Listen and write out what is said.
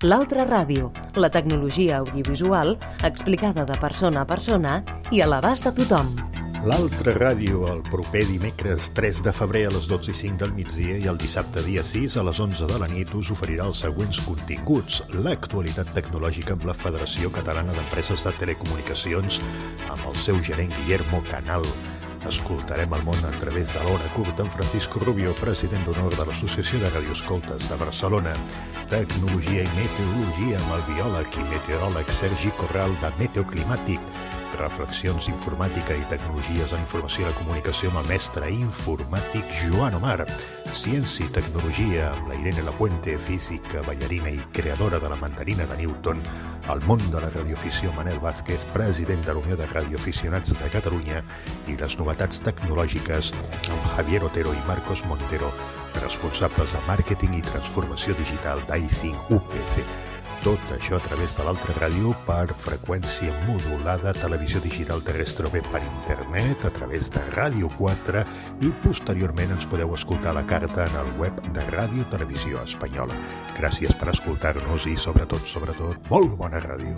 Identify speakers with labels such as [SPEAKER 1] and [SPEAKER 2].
[SPEAKER 1] L'Altra Ràdio, la tecnologia audiovisual explicada de persona a persona i a l'abast de tothom.
[SPEAKER 2] L'Altra Ràdio, el proper dimecres 3 de febrer a les 12:05 del migdia i el dissabte dia 6 a les 11 de la nit us oferirà els següents continguts. L'actualitat tecnològica amb la Federació Catalana d'Empreses de Telecomunicacions amb el seu gerent Guillermo Canal. Escoltarem el món a través de l'Hora Curta amb Francisco Rubio, president d'honor de l'Associació de Radioescoltes de Barcelona. Tecnologia i meteorologia amb el biòleg i meteoròleg Sergi Corral de Meteoclimàtic. Reflexions informàtica i tecnologies en informació i la comunicació amb el mestre informàtic Joan Omar. Ciència i tecnologia amb la Irene Lapuente, física, ballarina i creadora de la mandarina de Newton. El món de la radioafició Manel Vázquez, president de la Unió de Radioaficionats de Catalunya. I les novetats tecnològiques amb Javier Otero i Marcos Montero, responsables de màrqueting i transformació digital d'iThink UPC. Tot això a través de l'Altra Ràdio per freqüència modulada, televisió digital terrestre o bé per internet, a través de Ràdio 4 i posteriorment ens podeu escoltar a la carta en el web de Ràdio Televisió Espanyola. Gràcies per escoltar-nos i sobretot, molt bona ràdio.